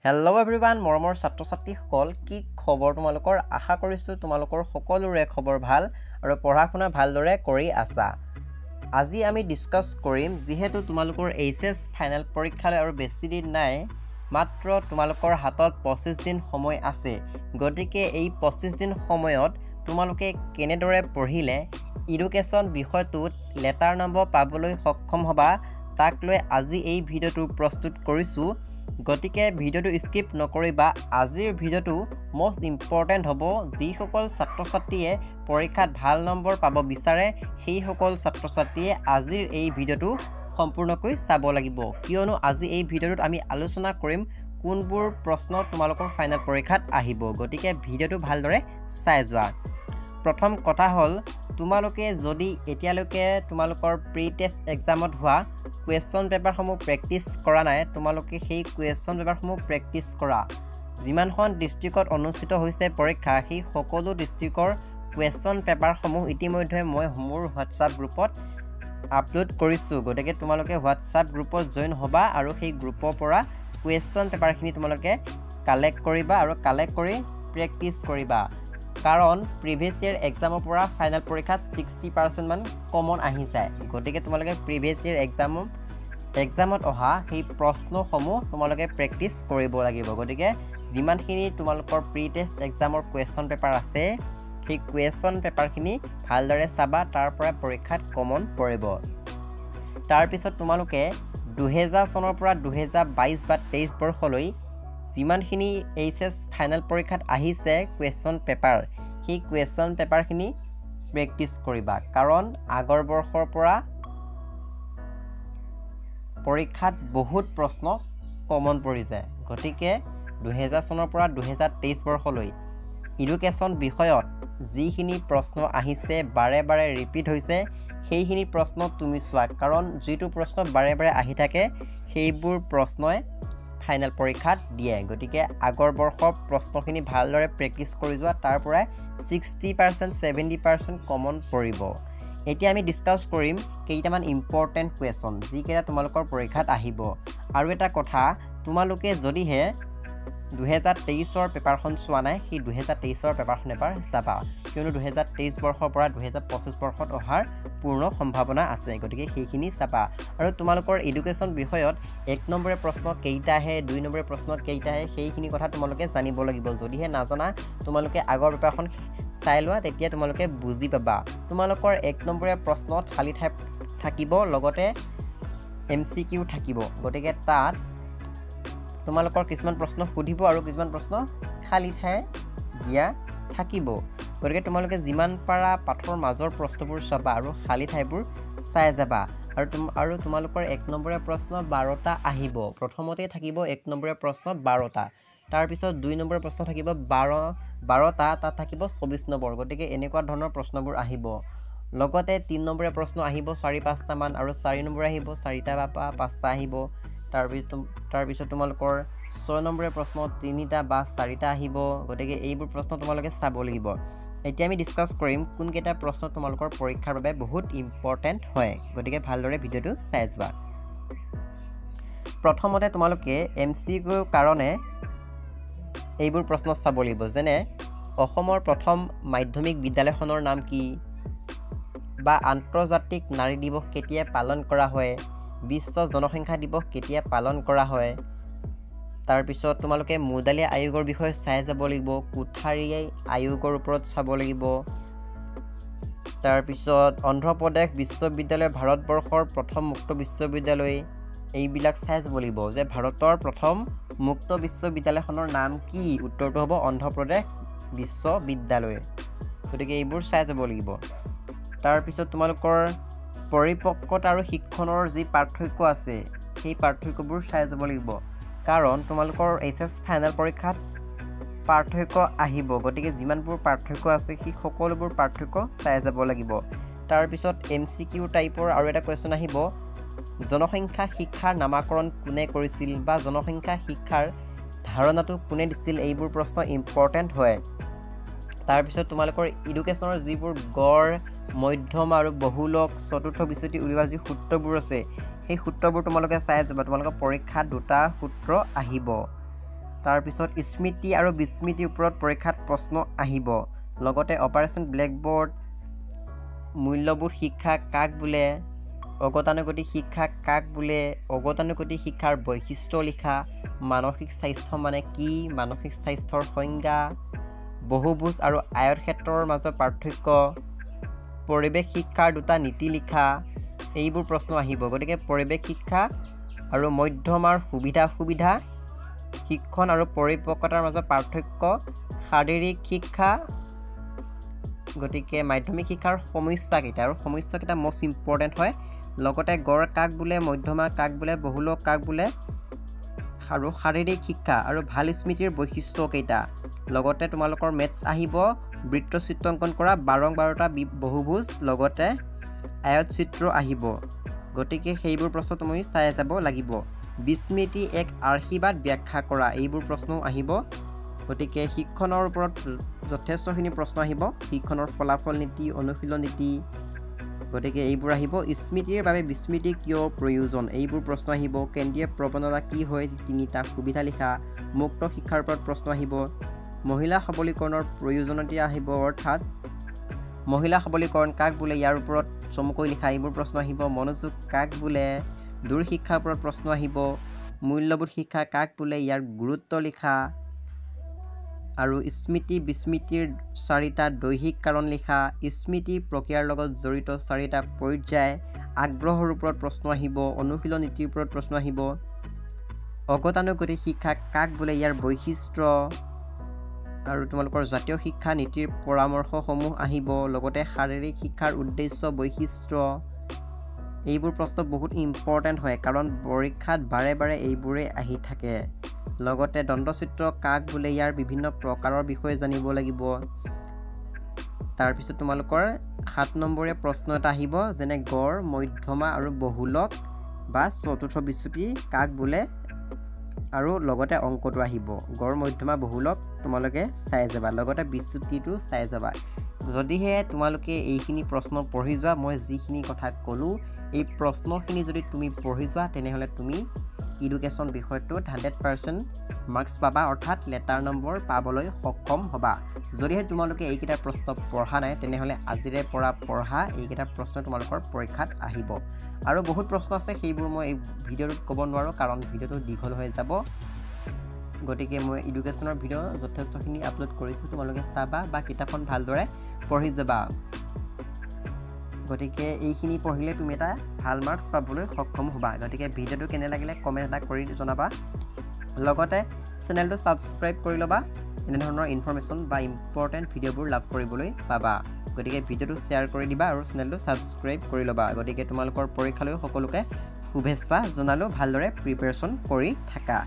hello' everyone মৰমৰ ছাত্ৰ ছাত্ৰীসকল কি খবৰ তোমালোকৰ আশা কৰিছোঁ তোমালোকৰ সকলোৰে খবৰ ভাল আৰু পঢ়া শুনা ভালদৰে কৰি আছা আজি আমি ডিসকাস কৰিম যেহেতু তোমালোকৰ এইচএস ফাইনেল পৰীক্ষালৈ আৰু বেছি দিন নাই মাত্ৰ তোমালোকৰ হাতত 25 দিন সময় আছে গতিকে এই 25 দিন সময়ত তোমালোকে কেনেদৰে পঢ়িলে এডুকেশ্যন বিষয়টোত লেটাৰ নম্বৰ পাবলৈ সক্ষম হবা তাক লৈ আজি এই ভিডিওটো প্ৰস্তুত কৰিছোঁ গতিকে ভিডিওটো স্কিপ নকৰিবা আজিৰ ভিডিওটো মোস্ট ইম্পৰ্টেন্ট হ'ব যি সকল ছাত্ৰ ছাত্ৰীয়ে পৰীক্ষাত ভাল নম্বৰ পাব বিচাৰে সেই সকল ছাত্ৰ ছাত্ৰীয়ে আজিৰ এই ভিডিওটো সম্পূৰ্ণকৈ চাব লাগিব কিয়নো আজি এই ভিডিওটোত আমি আলোচনা কৰিম কোনবোৰ প্ৰশ্ন তোমালোকৰ ফাইনেল পৰীক্ষাত আহিব গতিকে ভিডিওটো ভালদৰে চাই যোৱা প্ৰথম কথা হল তোমালোকে যদি এতিয়ালৈকে তোমালোকৰ প্ৰি টেষ্ট এক্সামত হোৱা কুৱেশ্যন পেপাৰসমূহ প্ৰেক্টিছ কৰা নাই তোমালোকে সেই কুৱেশ্যন পেপাৰসমূহ প্ৰেক্টিছ কৰা যিমানখন ডিস্ট্ৰিক্টত অনুষ্ঠিত হৈছে পৰীক্ষা সেই সকলো ডিস্ট্ৰিক্টৰ কুৱেশ্যন পেপাৰসমূহ ইতিমধ্যে মই মোৰ হোৱাটছআপ গ্ৰুপত আপলোড কৰিছোঁ গতিকে তোমালোকে হোৱাটছআপ গ্ৰুপত জয়েন হ'বা আৰু সেই গ্ৰুপৰ পৰা কুৱেশ্যন পেপাৰখিনি তোমালোকে কালেক্ট কৰিবা আৰু কালেক্ট কৰি প্ৰেক্টিছ কৰিবা কাৰণ প্ৰিভিয়াছ ইয়াৰ এক্সামৰ পৰা ফাইনেল পৰীক্ষাত 60% মান কমন আহি যায় গতিকে তোমালোকে প্ৰিভিয়াছ ইয়াৰ এক্সামত অহা সেই প্ৰশ্নসমূহ তোমালোকে প্ৰেক্টিছ কৰিব লাগিব গতিকে যিমানখিনি তোমালোকৰ প্ৰি টেষ্ট এক্সামৰ কুৱেশ্যন পেপাৰ আছে সেই কুৱেশ্যন পেপাৰখিনি ভালদৰে চাবা তাৰ পৰা পৰীক্ষাত কমন পৰিব তাৰ পিছত তোমালোকে 2000 চনৰ পৰা 2022 বা 23 বৰ্ষলৈ যিমানখিনি এইচএস ফাইনেল পৰীক্ষাত আহিছে কুৱেশ্যন পেপাৰ সেই কুৱেশ্যন পেপাৰখিনি প্ৰেক্টিছ কৰিবা কাৰণ আগৰ বৰ্ষৰ পৰা পৰীক্ষাত বহুত প্ৰশ্ন কমন পৰি যায় গতিকে 2000 চনৰ পৰা 2023 বৰ্ষলৈ এডুকেশ্যন বিষয়ত যিখিনি প্ৰশ্ন আহিছে বাৰে বাৰে ৰিপিট হৈছে সেইখিনি প্ৰশ্ন তুমি চোৱা কাৰণ যিটো প্ৰশ্ন বাৰে বাৰে আহি থাকে সেইবোৰ প্ৰশ্নই ফাইনেল পৰীক্ষাত দিয়ে গতিকে আগৰ বৰ্ষৰ প্ৰশ্নখিনি ভালদৰে প্ৰেক্টিছ কৰি যোৱা তাৰ পৰা 60% 70% কমন পৰিব এতিয়া আমি ডিসকাস কৰিম কেইটামান ইম্পৰ্টেন্ট কুৱেশ্যন যিকেইটা তোমালোকৰ পৰীক্ষাত আহিব আৰু এটা কথা তোমালোকে যদিহে 2023 পেপাৰখন চোৱা নাই সেই 2023 পেপাৰখন এবাৰ চাবা কিয়নো 2023 বৰ্ষৰ পৰা 2025 বৰ্ষত অহাৰ পূৰ্ণ সম্ভাৱনা আছে গতিকে সেইখিনি চাবা আৰু তোমালোকৰ এডুকেশ্যন বিষয়ত 1 নম্বৰৰ প্ৰশ্ন কেইটা আহে 2 নম্বৰৰ প্ৰশ্ন কেইটা আহে সেইখিনি কথা তোমালোকে জানিব লাগিব যদিহে নাজানা তোমালোকে আগৰ পেপাৰখন চাই লোৱা তেতিয়া তোমালোকে বুজি পাবা তোমালোকৰ 1 নম্বৰৰ প্ৰশ্নত খালি ঠাই থাকিব লগতে এমসিকিউ থাকিব গতিকে তাত তোমালোকৰ কিছুমান প্ৰশ্ন সুধিব আৰু কিছুমান প্ৰশ্ন খালি ঠাই দিয়া থাকিব গতিকে তোমালোকে যিমান পাৰা পাঠৰ মাজৰ প্ৰশ্নবোৰ চাবা আৰু খালি ঠাইবোৰ চাই যাবা আৰু তোমালোকৰ 1 নম্বৰৰ প্ৰশ্ন 12টা আহিব প্ৰথমতে থাকিব 1 নম্বৰৰ প্ৰশ্ন 12টা তাৰ পিছত 2 নম্বৰৰ প্ৰশ্ন থাকিব 12টা তাত থাকিব 24 নম্বৰ গতিকে এনেকুৱা ধৰণৰ প্ৰশ্নবোৰ আহিব লগতে 3 নম্বৰৰ প্ৰশ্ন আহিব 4-5টা মান আৰু 4 নম্বৰ আহিব 4টা বা 5টা আহিব তাৰ পিছত তোমালোকৰ 6 নম্বৰৰ প্ৰশ্ন 3টা বা 4টা আহিব গতিকে এইবোৰ প্ৰশ্ন তোমালোকে চাব লাগিব এতিয়া আমি ডিসকাস কৰিম কোন কেইটা প্ৰশ্ন তোমালোকৰ পৰীক্ষাৰ বাবে বহুত ইম্পৰ্টেন্ট হয় গতিকে ভালদৰে ভিডিওটো চাই যোৱা প্ৰথমতে তোমালোকে এমসিকিউৰ কাৰণে এইবোৰ প্ৰশ্ন চাব লাগিব যেনে অসমৰ প্ৰথম মাধ্যমিক বিদ্যালয়খনৰ নাম কি বা আন্তৰ্জাতিক নাৰী দিৱস কেতিয়া পালন কৰা হয় বিশ্ব জনসংখ্যা দিৱস কেতিয়া পালন কৰা হয় তাৰ পিছত তোমালোকে মুদালি আয়োগৰ বিষয়ে চাই যাব লাগিব কুঠাৰী আয়োগৰ ওপৰত চাব লাগিব তাৰ পিছত অন্ধ্ৰ প্ৰদেশ বিশ্ববিদ্যালয় ভাৰতবৰ্ষৰ প্ৰথম মুক্ত বিশ্ববিদ্যালয় এইবিলাক চাই যাব লাগিব যে ভাৰতৰ প্ৰথম মুক্ত বিশ্ববিদ্যালয়খনৰ নাম কি উত্তৰটো হ'ব অন্ধ্ৰ প্ৰদেশ বিশ্ববিদ্যালয় গতিকে এইবোৰ চাই যাব লাগিব তাৰ পিছত তোমালোকৰ পৰিপক্কতা আৰু শিক্ষণৰ যি পাৰ্থক্য আছে সেই পাৰ্থক্যবোৰ চাই যাব লাগিব কাৰণ তোমালোকৰ এইচএস ফাইনেল পৰীক্ষাত পাৰ্থক্য আহিব গতিকে যিমানবোৰ পাৰ্থক্য আছে সেই সকলোবোৰ পাৰ্থক্য চাই যাব লাগিব তাৰ পিছত এমসিকিউ টাইপৰ আৰু এটা কোৱেশ্যন আহিব জনসংখ্যা শিক্ষাৰ নামাকৰণ কোনে কৰিছিল বা জনসংখ্যা শিক্ষাৰ ধাৰণাটো কোনে দিছিল এইবোৰ প্ৰশ্ন ইম্পৰ্টেন্ট হয় তাৰ পিছত তোমালোকৰ এডুকেশ্যনৰ যিবোৰ গড় মধ্যম আৰু বহুলক চতুৰ্থ বিচ্যুতি উলিওৱা যি সূত্ৰবোৰ আছে সেই সূত্ৰবোৰ তোমালোকে চাই যাবা তোমালোকৰ পৰীক্ষাত দুটা সূত্ৰ আহিব তাৰ পিছত স্মৃতি আৰু বিস্মৃতিৰ ওপৰত পৰীক্ষাত প্ৰশ্ন আহিব লগতে অপাৰেশ্যন ব্লেকবোৰ্ড মূল্যবোধ শিক্ষা কাক বোলে অগতানুগতিক শিক্ষা কাক বোলে অগতানুগতিক শিক্ষাৰ বৈশিষ্ট্য লিখা মানসিক স্বাস্থ্য মানে কি মানসিক স্বাস্থ্যৰ সংজ্ঞা বহুভুজ আৰু আয়তক্ষেত্ৰৰ মাজৰ পাৰ্থক্য পৰিৱেশ শিক্ষাৰ দুটা নীতি লিখা এইবোৰ প্ৰশ্ন আহিব গতিকে পৰিৱেশ শিক্ষা আৰু মধ্যমাৰ সুবিধা শিক্ষণ আৰু পৰিপক্কতাৰ মাজৰ পাৰ্থক্য শাৰীৰিক শিক্ষা গতিকে মাধ্যমিক শিক্ষাৰ সমস্যাকেইটা আৰু সমস্যাকেইটা মোষ্ট ইম্পৰ্টেণ্ট হয় লগতে গড় কাক বোলে মধ্যমা কাক বোলে বহুলক কাক বোলে আৰু শাৰীৰিক শিক্ষা আৰু ভাল স্মৃতিৰ বৈশিষ্ট্যকেইটা লগতে তোমালোকৰ মেথছ আহিব বৃত্ত চিত্ৰ অংকন কৰা 12টা বহুভুজ লগতে আয়ত চিত্ৰ আহিব গতিকে সেইবোৰ প্ৰশ্ন তুমি চাই যাব লাগিব বিস্মৃতি এক আশীৰ্বাদ ব্যাখ্যা কৰা এইবোৰ প্ৰশ্নও আহিব গতিকে শিক্ষণৰ ওপৰত যথেষ্টখিনি প্ৰশ্ন আহিব শিক্ষণৰ ফলাফল নীতি অনুশীলন নীতি গতিকে এইবোৰ আহিব স্মৃতিৰ বাবে বিস্মৃতি কিয় প্ৰয়োজন এইবোৰ প্ৰশ্ন আহিব কেন্দ্ৰীয় প্ৰৱণতা কি হয় তিনিটা সুবিধা লিখা মুক্ত শিক্ষাৰ ওপৰত প্ৰশ্ন আহিব মহিলা সবলীকৰণৰ প্ৰয়োজনীয়তা আহিব অৰ্থাৎ মহিলা সবলীকৰণ কাক বোলে ইয়াৰ ওপৰত চমুকৈ লিখা এইবোৰ প্ৰশ্ন আহিব মনোযোগ কাক বোলে দূৰ শিক্ষাৰ ওপৰত প্ৰশ্ন আহিব মূল্যবোধ শিক্ষা কাক বোলে ইয়াৰ গুৰুত্ব লিখা আৰু স্মৃতি বিস্মৃতিৰ 4টা দৈহিক কাৰণ লিখা স্মৃতি প্ৰক্ৰিয়াৰ লগত জড়িত 4টা পৰ্যায় আগ্ৰহৰ ওপৰত প্ৰশ্ন আহিব অনুশীলন নীতিৰ ওপৰত প্ৰশ্ন আহিব অগতানুগতিক শিক্ষা কাক বোলে ইয়াৰ বৈশিষ্ট্য আৰু তোমালোকৰ জাতীয় শিক্ষা নীতিৰ পৰামৰ্শসমূহ আহিব লগতে শাৰীৰিক শিক্ষাৰ উদ্দেশ্য বৈশিষ্ট্য এইবোৰ প্ৰশ্ন বহুত ইম্পৰ্টেণ্ট হয় কাৰণ পৰীক্ষাত বাৰে এইবোৰে আহি থাকে লগতে দণ্ডচিত্ৰ কাক বোলে ইয়াৰ বিভিন্ন প্ৰকাৰৰ বিষয়ে জানিব লাগিব তাৰ পিছত তোমালোকৰ 7 নম্বৰীয়া প্ৰশ্ন এটা আহিব যেনে গড় মধ্যমা আৰু বহুলক বা চতুৰ্থ বিচ্যুতি কাক বোলে আৰু লগতে অংকটো আহিব গড় মধ্যমা বহুলক তোমালোকে চাই যাবা লগতে বিচ্যুতিটো চাই যাবা যদিহে তোমালোকে এইখিনি প্ৰশ্ন পঢ়ি যোৱা মই যিখিনি কথা ক'লোঁ এই প্ৰশ্নখিনি যদি তুমি পঢ়ি যোৱা তেনেহ'লে তুমি এডুকেশ্যন বিষয়টোত 100% মাৰ্কছ পাবা অৰ্থাৎ লেটাৰ নম্বৰ পাবলৈ সক্ষম হ'বা যদিহে তোমালোকে এইকেইটা প্ৰশ্ন পঢ়া নাই তেনেহ'লে আজিৰে পৰা পঢ়া এইকেইটা প্ৰশ্ন তোমালোকৰ পৰীক্ষাত আহিব আৰু বহুত প্ৰশ্ন আছে সেইবোৰ মই এই ভিডিঅ'টোত ক'ব নোৱাৰোঁ কাৰণ ভিডিঅ'টো দীঘল হৈ যাব গতিকে মই এডুকেশ্যনৰ ভিডিঅ' যথেষ্টখিনি আপলোড কৰিছোঁ তোমালোকে চাবা বা কিতাপখন ভালদৰে পঢ়ি যাবা গতিকে এইখিনি পঢ়িলে তুমি এটা ভাল মাৰ্কছ পাবলৈ সক্ষম হ'বা গতিকে ভিডিঅ'টো কেনে লাগিলে কমেণ্ট এটা কৰি জনাবা লগতে চেনেলটো ছাবস্ক্ৰাইব কৰি ল'বা এনেধৰণৰ ইনফৰমেশ্যন বা ইম্পৰ্টেণ্ট ভিডিঅ'বোৰ লাভ কৰিবলৈ পাবা গতিকে ভিডিঅ'টো শ্বেয়াৰ কৰি দিবা আৰু চেনেলটো ছাবস্ক্ৰাইব কৰি ল'বা গতিকে তোমালোকৰ পৰীক্ষালৈ সকলোকে শুভেচ্ছা জনালোঁ ভালদৰে প্ৰিপেৰেশ্যন কৰি থাকা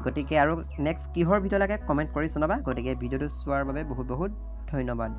গতিকে আৰু নেক্সট কিহৰ ভিডিঅ' লাগে কমেণ্ট কৰি জনাবা গতিকে ভিডিঅ'টো চোৱাৰ বাবে বহুত ধন্যবাদ